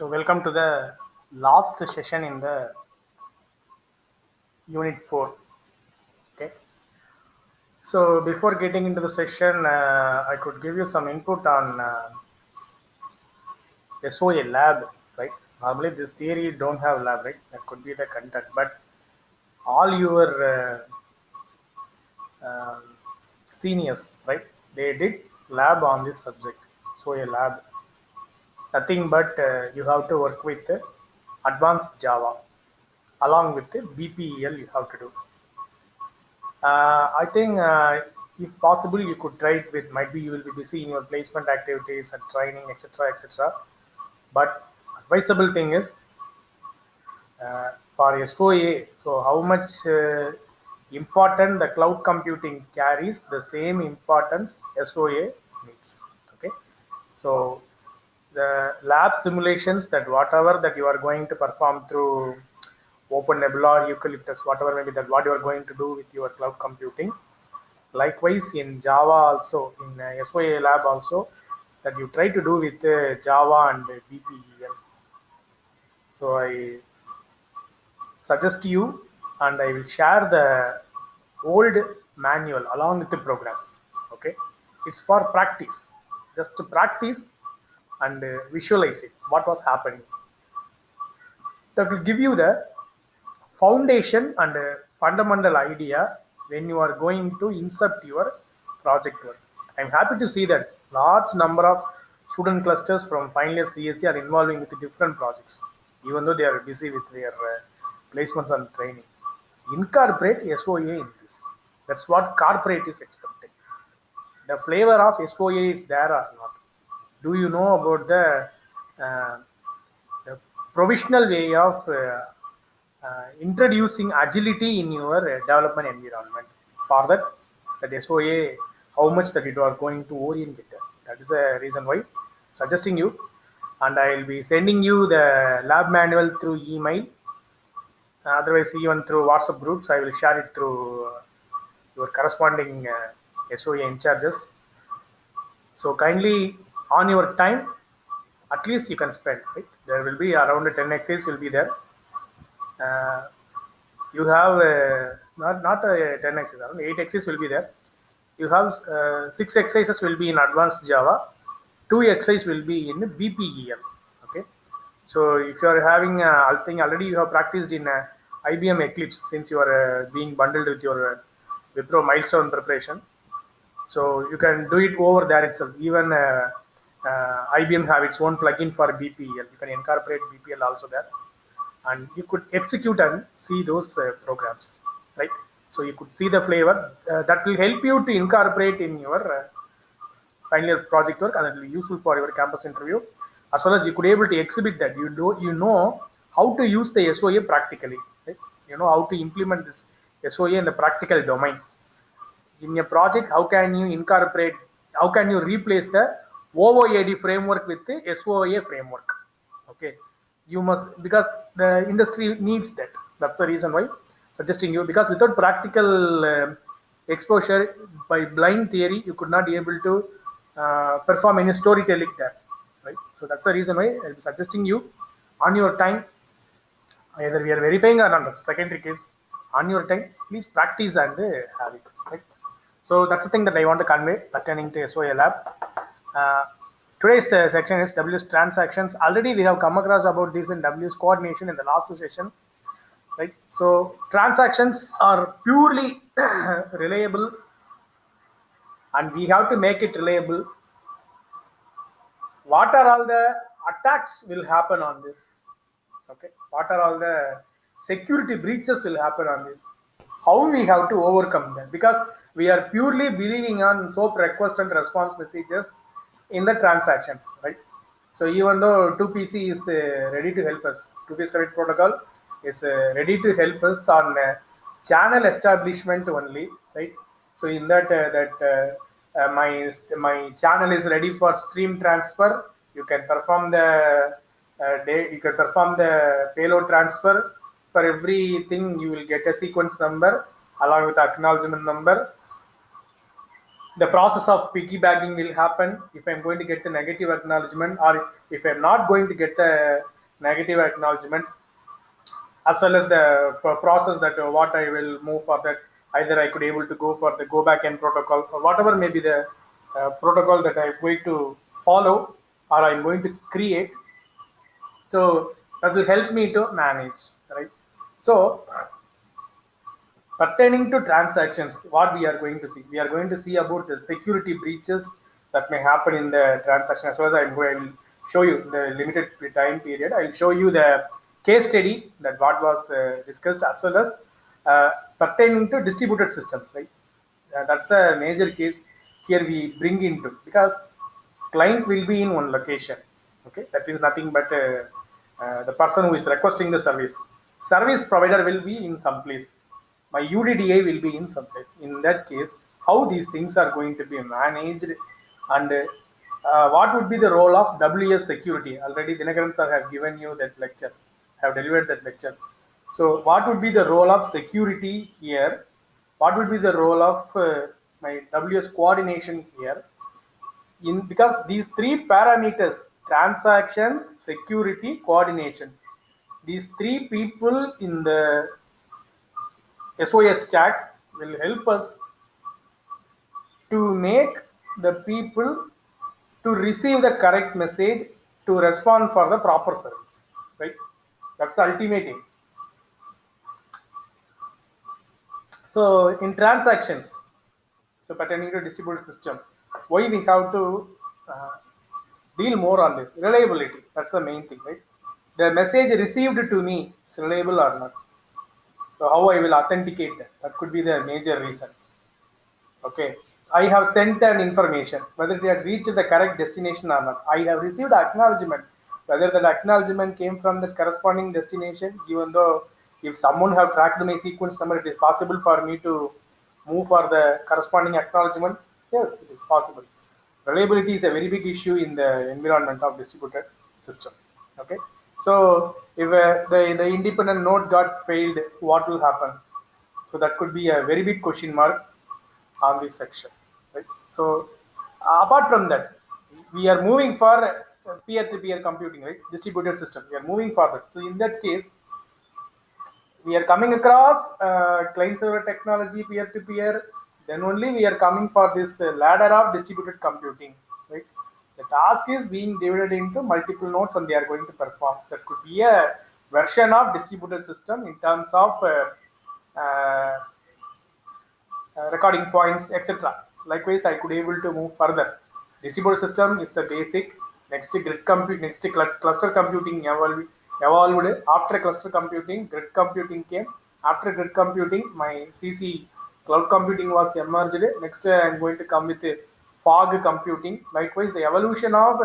So welcome to the last session in the unit 4. Okay. So before getting into the session, I could give you some input on SOA lab, right? Normally this theory don't have lab, right? That could be the content, but all your seniors, right? They did lab on this subject. SOA lab, nothing but you have to work with advanced Java along with the BPEL you have to do. I think if possible, you could try it with, might be you will be busy in your placement activities and training, etc., etc. But advisable thing is for SOA. So how much important the cloud computing carries, the same importance SOA needs. Okay, so the lab simulations that whatever that you are going to perform through OpenNebula or Eucalyptus, whatever maybe that what you are going to do with your cloud computing. Likewise, in Java also, in SOA lab also, that you try to do with Java and BPEL. So I suggest you, and I will share the old manual along with the programs. Okay, it's for practice, just to practice and visualize it. What was happening? That will give you the foundation and fundamental idea when you are going to insert your project work. I'm happy to see that large number of student clusters from final year CSC are involving with different projects, even though they are busy with their placements and training. Incorporate SOA in this. That's what corporate is expecting. The flavor of SOA is there or not? Do you know about uh, the provisional way of introducing agility in your development environment? For that, that SOA, how much that it was going to orient it. That is the reason why suggesting you, and I will be sending you the lab manual through email. Otherwise, even through WhatsApp groups, I will share it through your corresponding SOA in charges. So kindly on your time, at least you can spend. Right? There will be around 10 exercises will be there. Uh, you have not 10 exercises, around 8 exercises will be there. You have 6 exercises will be in advanced Java, 2 exercises will be in BPEL. Okay, so if you are having, I think already you have practiced in IBM Eclipse since you are being bundled with your Wipro milestone preparation. So you can do it over there itself. Even IBM have its own plugin for BPEL. You can incorporate BPEL also there, and you could execute and see those programs, right? So you could see the flavor that will help you to incorporate in your final year project work, and it will be useful for your campus interview, as well as you could able to exhibit that you know how to use the SOA practically, right? You know how to implement this SOA in the practical domain in a project. How can you incorporate, how can you replace the OOAD framework with the SOA framework? Okay, you must, because the industry needs that. That's the reason why suggesting you, because without practical exposure, by blind theory you could not be able to perform any storytelling there, right? So that's the reason why I'll be suggesting you on your time, either we are verifying or not, secondary case, on your time, please practice and have it, right? So that's the thing that I want to convey pertaining to SOA lab. Uh, Today's section is WS transactions. Already we have come across about this in WS coordination in the last session, right? So transactions are purely reliable, and we have to make it reliable. What are all the attacks will happen on this? Okay, what are all the security breaches will happen on this? How we have to overcome them? Because we are purely believing on SOAP request and response messages in the transactions, right? So even though 2PC is ready to help us, 2PC Stability Protocol is ready to help us on channel establishment only, right? So in that my channel is ready for stream transfer. You can perform the you can perform the payload transfer. For everything, you will get a sequence number along with acknowledgement number. the process of piggybacking will happen if I'm going to get the negative acknowledgement, or if I'm not going to get the negative acknowledgement, as well as the process that what I will move for that. Either I could able to go for the go back end protocol, or whatever may be the protocol that I'm going to follow or I'm going to create. So that will help me to manage, right? So pertaining to transactions, what we are going to see, we are going to see about the security breaches that may happen in the transaction. As well as I'm going to show you the limited time period, I'll show you the case study that what was discussed, as well as pertaining to distributed systems, right? That's the major case here we bring into, because client will be in one location. Okay, that is nothing but the person who is requesting the service. Service provider will be in some place. My UDDI will be in some place. In that case, how these things are going to be managed, and what would be the role of WS security? Already Dinakaran sir have given you that lecture, have delivered that lecture. So what would be the role of security here? What would be the role of my WS coordination here? Because these three parameters, transactions, security, coordination, these three people in the SOS stack will help us to make the people to receive the correct message, to respond for the proper service, right? That's the ultimate aim. So in transactions, so pertaining to distributed system, why we have to uh, deal more on this reliability? That's the main thing, right? The message received to me is reliable or not. So how I will authenticate that? That could be the major reason. Okay, I have sent an information whether it had reached the correct destination or not. I have received acknowledgement whether that acknowledgement came from the corresponding destination. Even though if someone have tracked my sequence number, it is possible for me to move for the corresponding acknowledgement. Yes, it is possible. Reliability is a very big issue in the environment of distributed system. Okay, so if the independent node got failed, what will happen? So that could be a very big question mark on this section, right? So apart from that, we are moving for peer-to-peer computing, right? Distributed system. We are moving forward. So in that case, we are coming across client-server technology, peer-to-peer. Then only we are coming for this ladder of distributed computing, right? The task is being divided into multiple nodes, and they are going to perform. That could be a version of distributed system in terms of recording points, etc. Likewise, I could able to move further. Distributed system is the basic. Next grid compute, next cluster computing evolved. After cluster computing, grid computing came. After grid computing, my CC cloud computing was emerged. Next, I am going to come with fog computing. Likewise, the evolution of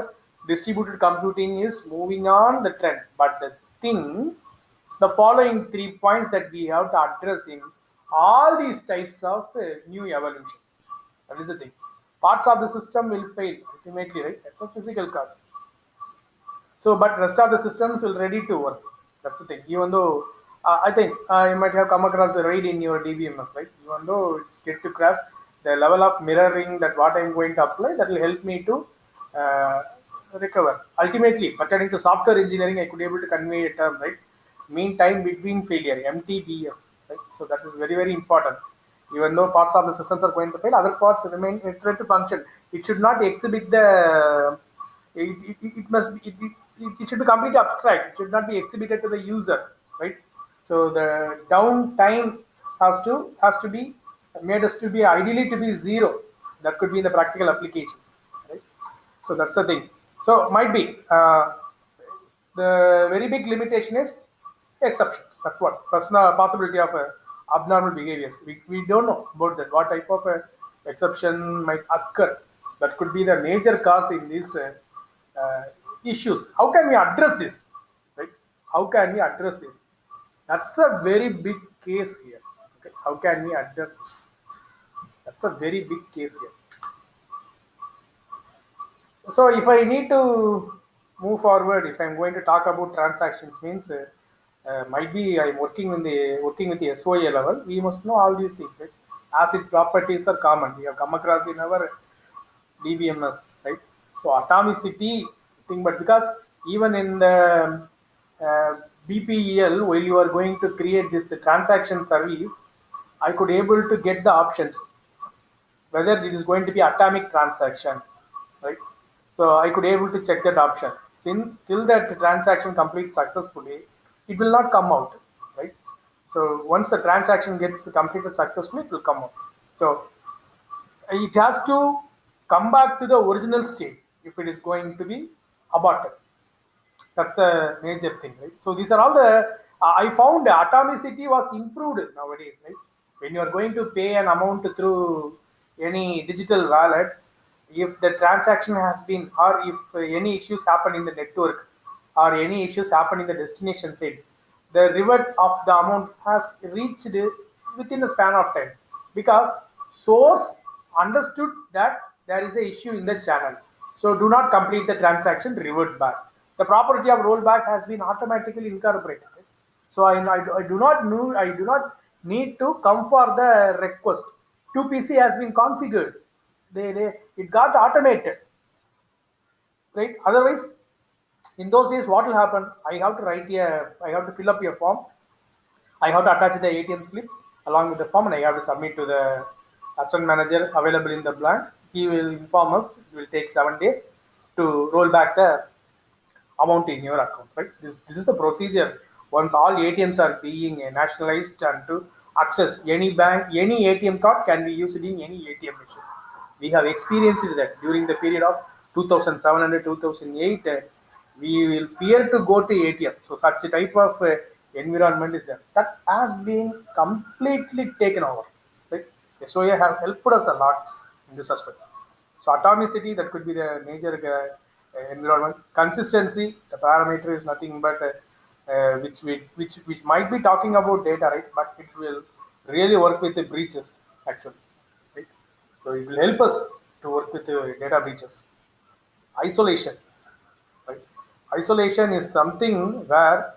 distributed computing is moving on the trend. But the thing, the following 3 points that we have to address in all these types of new evolutions. That is the thing. Parts of the system will fail ultimately, right? That's a physical cause. So, but rest of the systems will ready to work. That's the thing. Even though I think you might have come across a RAID in your DBMS, right? Even though it's get to crash, the level of mirroring that what I'm going to apply, that will help me to uh, recover. Ultimately, pertaining to software engineering, I could be able to convey a term, right? Mean time between failure, MTBF, right? So that is very very important. Even though parts of the systems are going to fail, other parts remain ready to function. It should not exhibit the it must be it should be completely abstract. It should not be exhibited to the user, right? So the downtime has to be made us to be ideally to be zero. That could be in the practical applications, right? So that's the thing. So might be the very big limitation is exceptions. That's what personal possibility of abnormal behaviors. We don't know about that. What type of exception might occur? That could be the major cause in these uh, issues. How can we address this? Right? How can we address this? That's a very big case here. Okay? How can we address this? That's a very big case here. So if I need to move forward, if I'm going to talk about transactions, means might be I'm working with the SOA level. We must know all these things, right? acid properties are common. We have come across in our DBMS, right? So atomicity thing, but because even in the BPEL, while you are going to create this transaction service, I could able to get the options whether it is going to be atomic transaction, right? So I could able to check that option. Since till that transaction completes successfully, it will not come out, right? So once the transaction gets completed successfully, it will come out. So it has to come back to the original state if it is going to be aborted. That's the major thing, right? So these are all the I found atomicity was improved nowadays, right? When you are going to pay an amount through any digital wallet, if the transaction has been, or if any issues happen in the network, or any issues happen in the destination side, the revert of the amount has reached within a span of time, because source understood that there is a issue in the channel. So do not complete the transaction, revert back. The property of rollback has been automatically incorporated. So I do not know, I do not need to come for the request. 2PC has been configured. It got automated, right? Otherwise, in those days, what will happen? I have to fill up a form. I have to attach the ATM slip along with the form, and I have to submit to the assistant manager available in the branch. He will inform us. It will take 7 days to roll back the amount in your account, right? This is the procedure. Once all ATMs are being nationalized, and to access any bank, any ATM card can be used in any ATM machine. We have experienced that during the period of 2007 and 2008. We will fear to go to ATM. So such a type of environment is there. That has been completely taken over. Right? SOA have helped us a lot in this aspect. So atomicity, that could be the major environment. Consistency, the parameter is nothing but which might be talking about data, right? But it will really work with the breaches actually, right? So it will help us to work with the data breaches. Isolation, right? Isolation is something where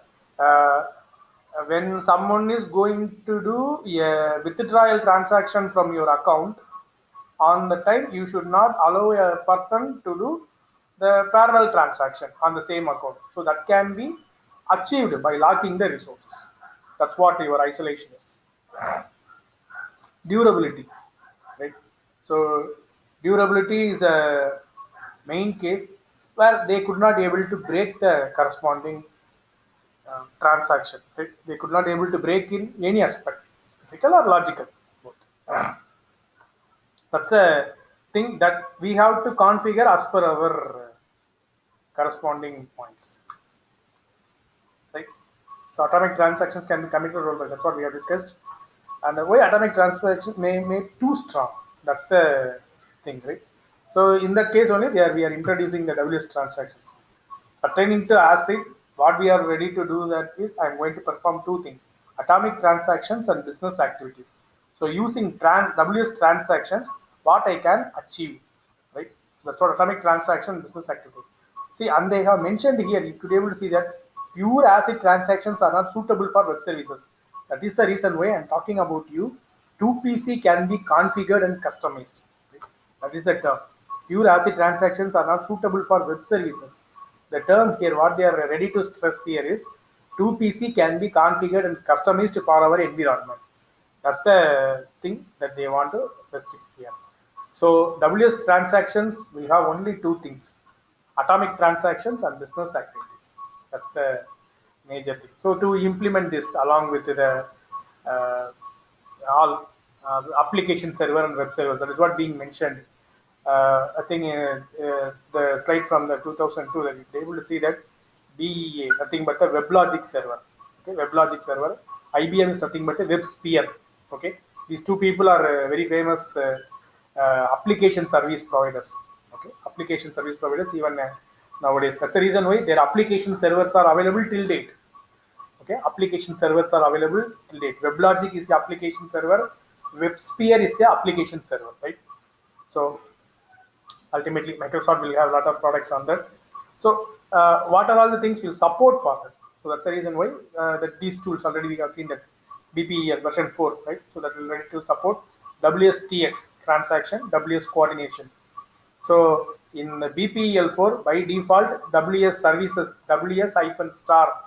when someone is going to do a withdrawal transaction from your account, on the time you should not allow a person to do the parallel transaction on the same account. So that can be achieved by locking the resources. That's what your isolation is. Durability, right? So durability is a main case where they could not able to break the corresponding transaction. Right? They could not able to break in any aspect, physical or logical. Both. That's the thing that we have to configure as per our corresponding points, right? So atomic transactions can be committed rollback. That's what we have discussed. And the way atomic transactions may make too strong. That's the thing, right? So in that case only, there we are introducing the WS transactions. Pertaining to ACID, what we are ready to do that is I'm going to perform two things: atomic transactions and business activities. So using WS transactions, what I can achieve, right? So that's what atomic transaction business activities. See, and they have mentioned here, you could be able to see that pure ACID transactions are not suitable for web services. That is the reason why I'm talking about you. 2PC can be configured and customized. Right? That is the term. Pure ACID transactions are not suitable for web services. The term here, what they are ready to stress here is 2PC can be configured and customized for our environment. That's the thing that they want to restrict here. So WS transactions will have only two things: atomic transactions and business activities. That's the major thing. So to implement this along with the uh, all application server and web servers, that is what being mentioned. I think the slide from the 2002 that you're able to see that BEA, nothing but a WebLogic server. Okay, WebLogic server. IBM is nothing but a WebSphere. Okay, these two people are very famous application service providers. Okay, application service providers even nowadays. That's the reason why their application servers are available till date. Okay, application servers are available till date. WebLogic is the application server. WebSphere is the application server, right? So ultimately, Microsoft will have a lot of products on that. So what are all the things we'll support for that? So that's the reason why that these tools already we have seen that BPE version 4, right? So that will ready to support WSTX transaction, WS coordination. So in the BPEL4, by default, WS services, WS-star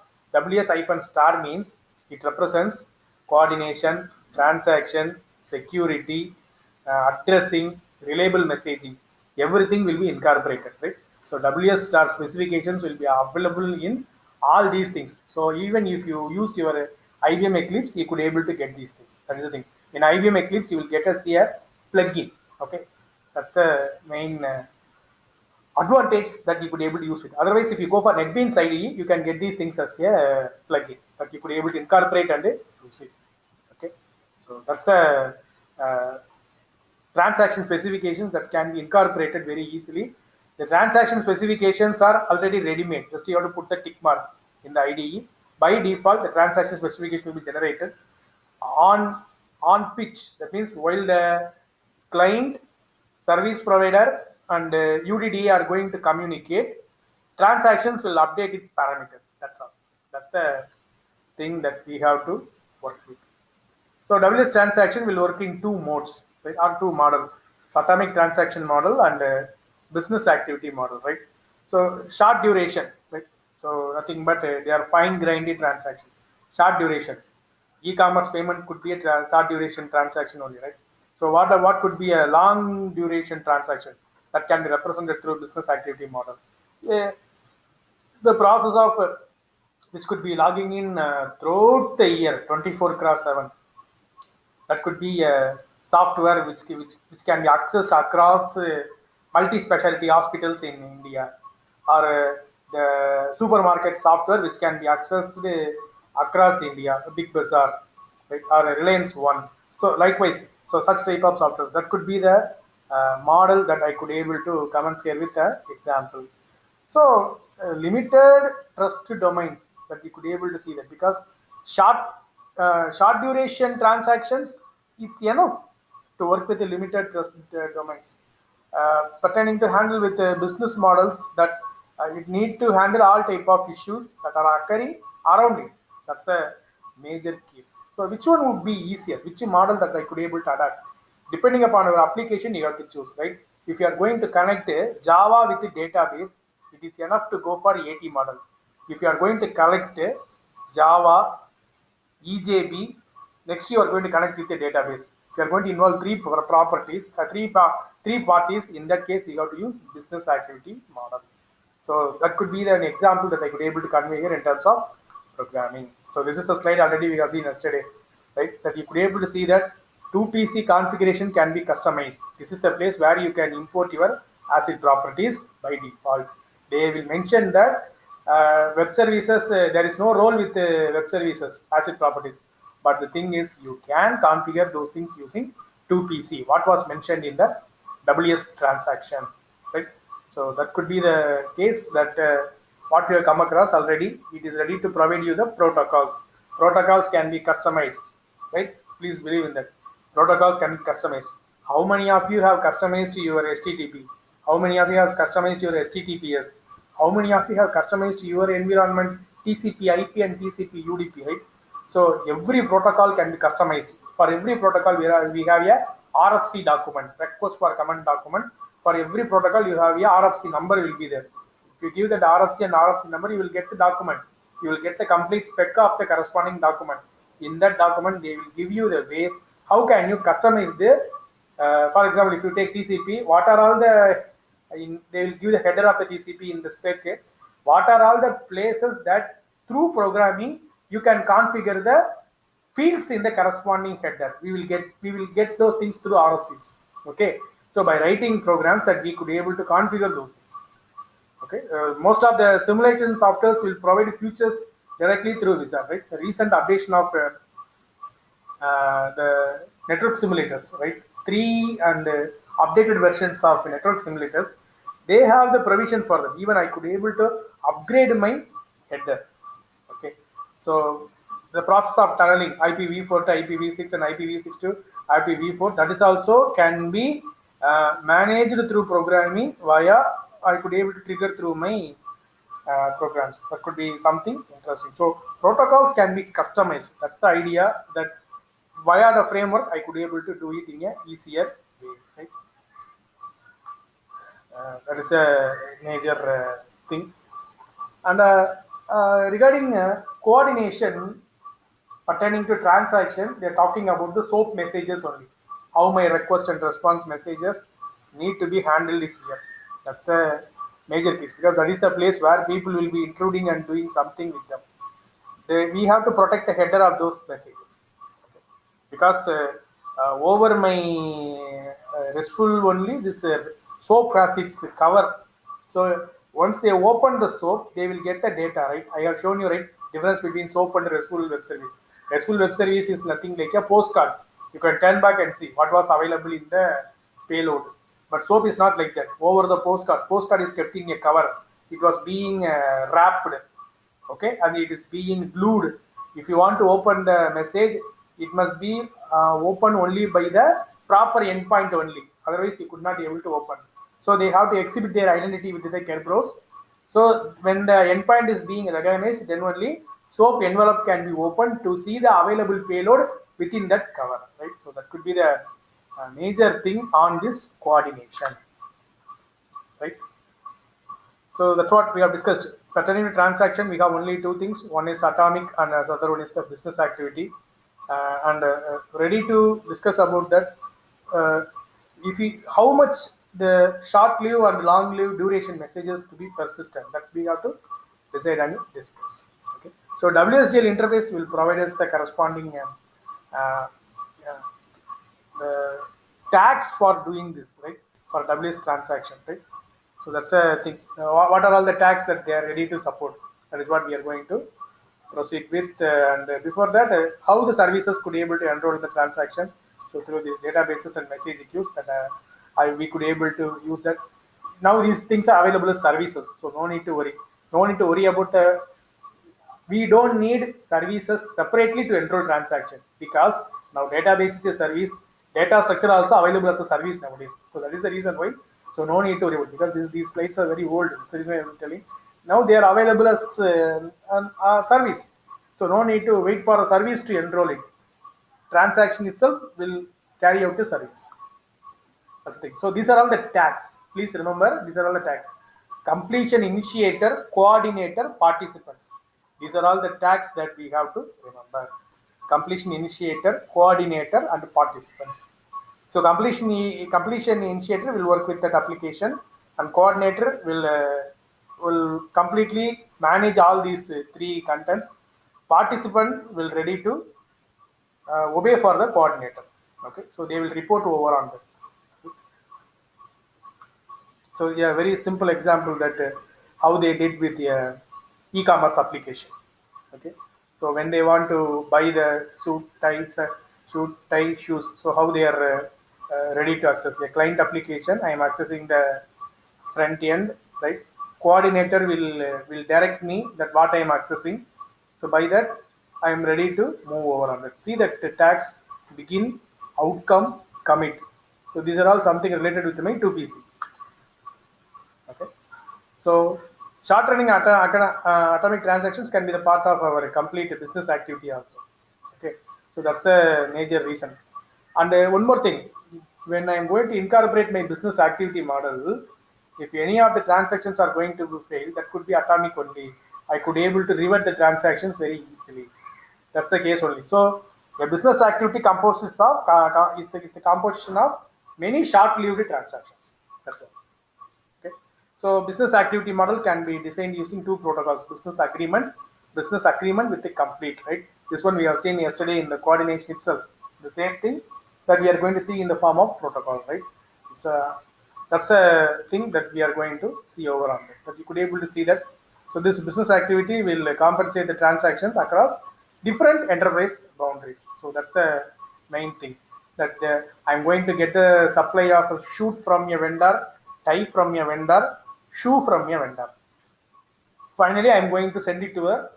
means it represents coordination, transaction, security, addressing, reliable messaging. Everything will be incorporated, right? So WS star specifications will be available in all these things. So even if you use your IBM Eclipse, you could able to get these things. That is the thing. In IBM Eclipse, you will get a plugin. Okay, that's the main advantage that you could able to use it. Otherwise, if you go for NetBeans IDE, you can get these things as a plugin that you could able to incorporate and use it. Okay, so that's the uh, transaction specifications that can be incorporated very easily. The transaction specifications are already ready-made. Just you have to put the tick mark in the IDE. By default, the transaction specification will be generated on pitch. That means while the client, service provider, and UDD are going to communicate, transactions will update its parameters. That's all. That's the thing that we have to work with. So WS transaction will work in two modes, right, or two model, so atomic transaction model and business activity model, right? So short duration, right? So nothing but they are fine grained transaction, short duration. E-commerce payment could be a short duration transaction only, right? So what could be a long duration transaction that can be represented through business activity model? Yeah, the process of which could be logging in throughout the year 24/7. That could be a software which can be accessed across multi-specialty hospitals in India, or the supermarket software which can be accessed across India, a Big Bazaar, right, or a Reliance One. So likewise, so such type of softwares, that could be the model that I could able to come and share with an example. So limited trust domains that you could be able to see that, because short short duration transactions, it's enough to work with the limited trust domains. Pertaining to handle with business models that it need to handle all type of issues that are occurring around it. That's the major keys. So which one would be easier? Which model that I could able to adapt? Depending upon your application, you have to choose, right? If you are going to connect Java with the database, it is enough to go for AT model. If you are going to collect Java, EJB, next you are going to connect with the database. If you are going to involve properties, three parties, in that case you have to use business activity model. So that could be an example that I could able to convey here in terms of programming. So this is a slide already we have seen yesterday, right? That you could able to see that 2PC configuration can be customized. This is the place where you can import your ACID properties by default. They will mention that web services, there is no role with web services ACID properties. But the thing is, you can configure those things using 2PC, what was mentioned in the WS transaction, right? So that could be the case that what we have come across already. It is ready to provide you the protocols. Protocols can be customized, right? Please believe in that. Protocols can be customized. How many of you have customized your HTTP? How many of you have customized your HTTPS? How many of you have customized your environment TCP IP and TCP UDP, right? So every protocol can be customized. For every protocol, we have a RFC document, request for command document. For every protocol, you have a RFC number will be there. If you give that RFC and RFC number, you will get the document. You will get the complete spec of the corresponding document. In that document, they will give you the ways how can you customize the. For example, if you take TCP, what are all the they will give the header of the TCP in the spec. What are all the places that through programming you can configure the fields in the corresponding header. We will get those things through RFCs. Okay. So by writing programs that we could be able to configure those things. Okay. Most of the simulation softwares will provide features directly through Wizard. Right. The recent updation of the network simulators, right? 3 and updated versions of network simulators, they have the provision for them. Even I could be able to upgrade my header. Okay, so the process of tunneling IPv4 to IPv6 and IPv6 to IPv4, that is also can be managed through programming via I could be able to trigger through my programs. That could be something interesting. So protocols can be customized. That's the idea, that via the framework, I could be able to do it in a easier way, right? That is a major thing. And regarding coordination pertaining to transaction, they are talking about the SOAP messages only. How my request and response messages need to be handled here. That's the major piece because that is the place where people will be including and doing something with them. We have to protect the header of those messages because over my RESTful only this SOAP has its cover. So once they open the SOAP, they will get the data, right? I have shown you, right, difference between SOAP and RESTful web service. RESTful web service is nothing like a postcard. You can turn back and see what was available in the payload. But SOAP is not like that. Over the postcard, postcard is kept in a cover. It was being wrapped, okay, and it is being glued. If you want to open the message, it must be open only by the proper endpoint only, otherwise you could not be able to open. So they have to exhibit their identity with the Kerberos. So when the endpoint is being recognized, then only SOAP envelope can be opened to see the available payload within that cover, right? So that could be the major thing on this coordination, right? So that's what we have discussed. Pertaining to transaction, we have only two things. One is atomic, and the other one is the business activity. And ready to discuss about that. Uh, if we, how much the short-lived and long-lived duration messages to be persistent, that we have to decide and discuss. Okay. So WSDL interface will provide us the corresponding uh, the tags for doing this, right? For WS transaction, right? So that's a thing. What are all the tags that they are ready to support? That is what we are going to proceed with. And before that, how the services could be able to enroll in the transaction. So through these databases and message queues that we could able to use that. Now these things are available as services, so no need to worry. No need to worry about we don't need services separately to enroll transaction because now database is a service, data structure also available as a service nowadays. So that is the reason why. So no need to worry about because these slides are very old. That's the reason I'm telling. Now they are available as a service. So no need to wait for a service to enroll it. Transaction itself will carry out the service. That's the thing. So these are all the tags. Please remember, these are all the tags. Completion initiator, coordinator, participants. These are all the tags that we have to remember. Completion initiator, coordinator, and participants. So completion initiator will work with that application, and coordinator will completely manage all these three contents. Participant will ready to obey for the coordinator. Okay, so they will report over on that. So yeah, very simple example that how they did with the e-commerce application. Okay, so when they want to buy the suit tie shoes, so how they are ready to access the client application. I am accessing the front end, right? Coordinator will direct me that what I am accessing. So by that, I am ready to move over on that. See that the tags begin, outcome, commit. So these are all something related with my 2PC. Okay. So short running atomic transactions can be the part of our complete business activity also. Okay. So that's the major reason. And one more thing, when I am going to incorporate my business activity model, if any of the transactions are going to fail, that could be atomic only. I could able to revert the transactions very easily. That's the case only. So a business activity composes of is a composition of many short-lived transactions. That's all. Okay. So business activity model can be designed using two protocols: business agreement with the complete. Right. This one we have seen yesterday in the coordination itself. The same thing that we are going to see in the form of protocol. Right. It's a, that's a thing that we are going to see over on that. But you could able to see that. So this business activity will compensate the transactions across different enterprise boundaries. So that's the main thing. That I'm going to get a supply of a shoot from a vendor, tie from a vendor, shoe from a vendor. Finally, I'm going to send it to a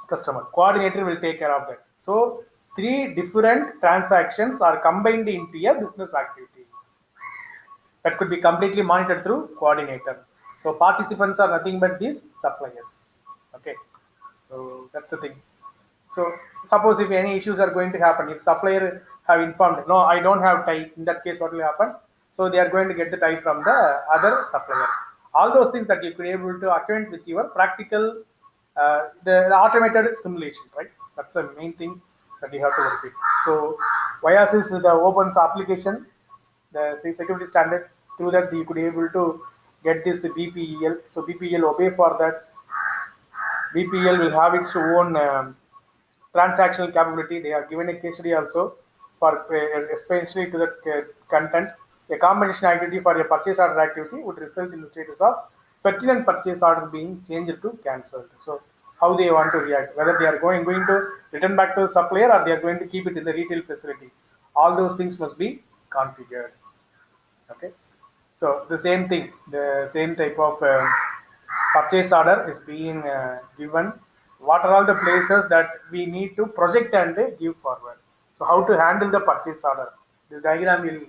customer. Coordinator will take care of that. So three different transactions are combined into a business activity that could be completely monitored through coordinator. So participants are nothing but these suppliers. Okay. So that's the thing. So suppose if any issues are going to happen, if supplier have informed, no, I don't have tie, in that case, what will happen? So they are going to get the tie from the other supplier. All those things that you could be able to acquaint with your practical, the automated simulation, right? That's the main thing that you have to work with. So VIAS is the open application, the say security standard. Through that you could be able to get this BPEL. So BPEL obey for that. BPEL will have its own transactional capability. They are given a case study also for especially to the content. A combination activity for a purchase order activity would result in the status of pertinent purchase order being changed to cancelled. So how they want to react, whether they are going to return back to the supplier or they are going to keep it in the retail facility. All those things must be configured. Okay. So the same thing, the same type of purchase order is being given. What are all the places that we need to project and give forward? So how to handle the purchase order? This diagram will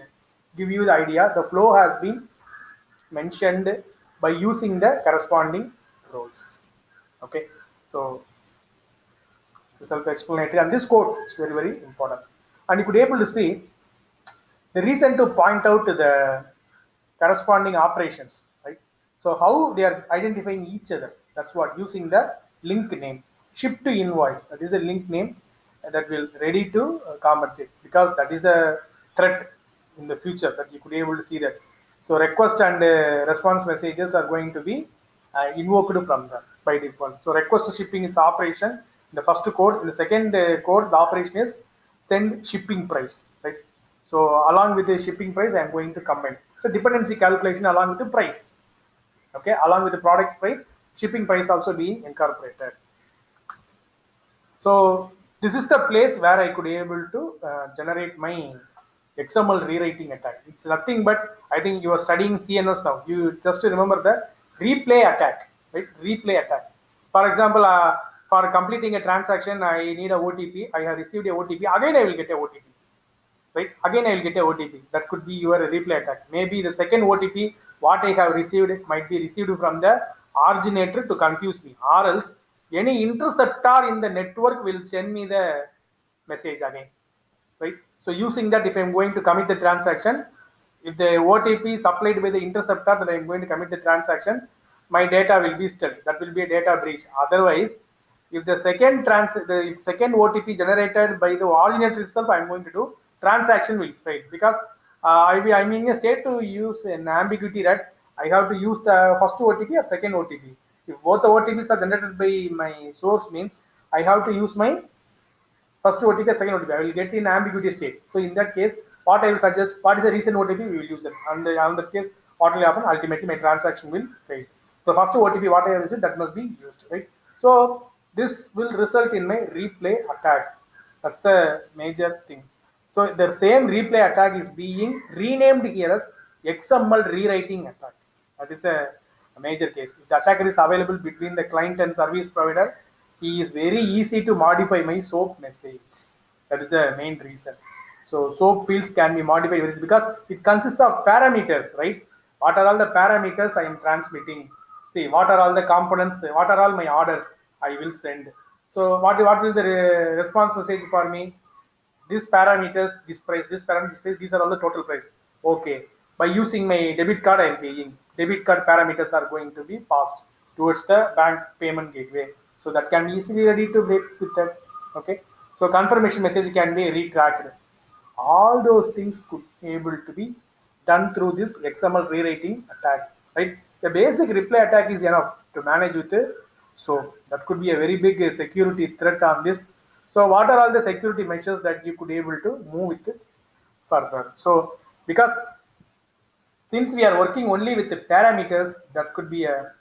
give you the idea. The flow has been mentioned by using the corresponding roles. Okay. So self-explanatory, and this code is very very important. And you could be able to see the reason to point out to the corresponding operations, right? So how they are identifying each other. That's what using the link name. Ship to invoice. That is a link name that will ready to compensate, because that is a threat in the future that you could be able to see that. So request and response messages are going to be invoked from them by default. So request shipping is the operation in the first code. In the second code, the operation is send shipping price, right? So along with the shipping price, I am going to combine. So dependency calculation along with the price. Okay, along with the product's price, shipping price also being incorporated. So this is the place where I could be able to generate my XML rewriting attack. It's nothing but, I think you are studying CNS now. You just remember the replay attack, right? Replay attack. For example, for completing a transaction, I need a OTP. I have received a OTP. Again, I will get a OTP, right? Again, I will get a OTP. That could be your replay attack. Maybe the second OTP, what I have received, might be received from the originator to confuse me, or else any interceptor in the network will send me the message again, right? So using that, if I'm going to commit the transaction, if the OTP supplied by the interceptor that I'm going to commit the transaction, my data will be still. That will be a data breach. Otherwise, if the second OTP generated by the originator itself, I'm going to do, transaction will fail, because I'm in a state to use an ambiguity that I have to use the first OTP or second OTP. If both the OTPs are generated by my source, means I have to use my first OTP, second OTP. I will get in ambiguity state. So in that case, what I will suggest, what is the recent OTP, we will use it. And on that case, what will happen? Ultimately, my transaction will fail. So the first OTP, what I have received, that must be used, right? So this will result in my replay attack. That's the major thing. So the same replay attack is being renamed here as XML rewriting attack. That is a major case. If the attacker is available between the client and service provider, he is very easy to modify my SOAP message. That is the main reason. So SOAP fields can be modified because it consists of parameters, right? What are all the parameters I am transmitting? See, what are all the components? What are all my orders I will send? So what will the response message for me? These parameters, this price, this parameter, this price, these are all the total price. Okay. By using my debit card, I am paying. Debit card parameters are going to be passed towards the bank payment gateway. So that can be easily ready to break with that. Okay. So confirmation message can be retracked. All those things could be able to be done through this XML rewriting attack. Right. The basic replay attack is enough to manage with it. So that could be a very big security threat on this. So what are all the security measures that you could be able to move with it further? So because since we are working only with the parameters, that could be a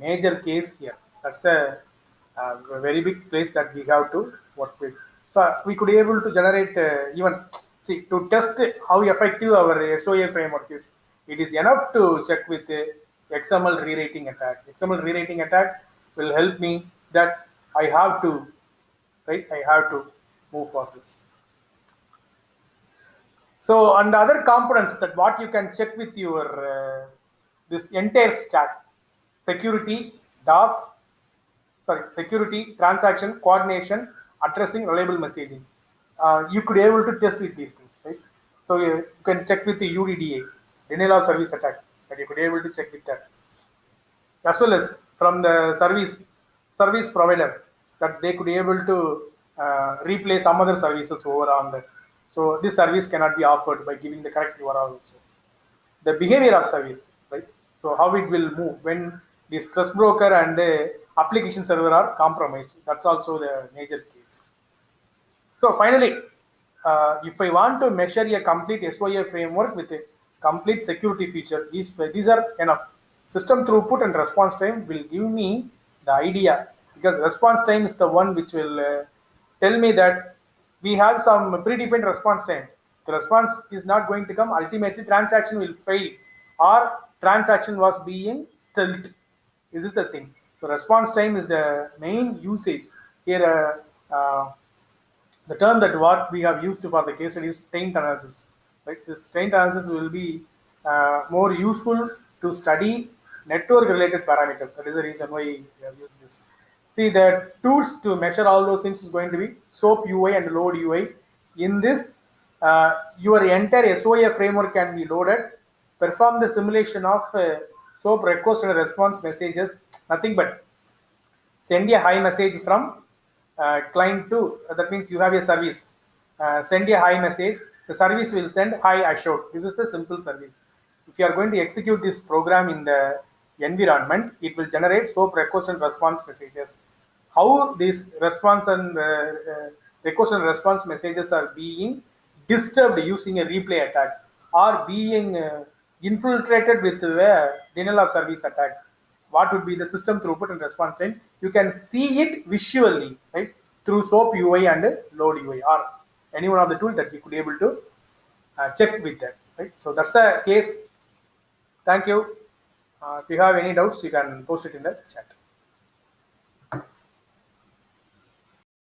major case here. That's the very big place that we have to work with. So we could be able to generate even, see, to test how effective our SOA framework is. It is enough to check with the XML rewriting attack. XML rewriting attack will help me that I have to, right? I have to move for this. So, and other components that what you can check with your this entire stack: security, DOS, sorry, security, transaction, coordination, addressing, reliable messaging. You could able to test with these things, right? So you can check with the UDDA, denial of service attack, that you could able to check with that, as well as from the service provider, that they could be able to replace some other services over on that. So this service cannot be offered by giving the correct URL also. The behavior of service, right? So how it will move when this trust broker and the application server are compromised. That's also the major case. So finally, if I want to measure a complete SOA framework with a complete security feature, these are enough. System throughput and response time will give me the idea, because response time is the one which will tell me that we have some predefined response time. The response is not going to come. Ultimately, transaction will fail, or transaction was being stealth. This is the thing. So response time is the main usage here. The term that what we have used for the case study is taint analysis. Right? This taint analysis will be more useful to study network-related parameters. That is the reason why we have used this. See, the tools to measure all those things is going to be SOAP UI and load UI. In this, your entire SOA framework can be loaded. Perform the simulation of SOAP request and response messages. Nothing but send a hi message from client to, that means you have a service, send a hi message, the service will send hi Ashok. This is the simple service. If you are going to execute this program in the environment, it will generate SOAP request and response messages. How these response and request and response messages are being disturbed using a replay attack, or being infiltrated with a denial of service attack, what would be the system throughput and response time. You can see it visually, right, through SOAP UI and load UI, or any one of the tools that we could be able to check with that, right? So that's the case. Thank you. If you have any doubts, you can post it in the chat.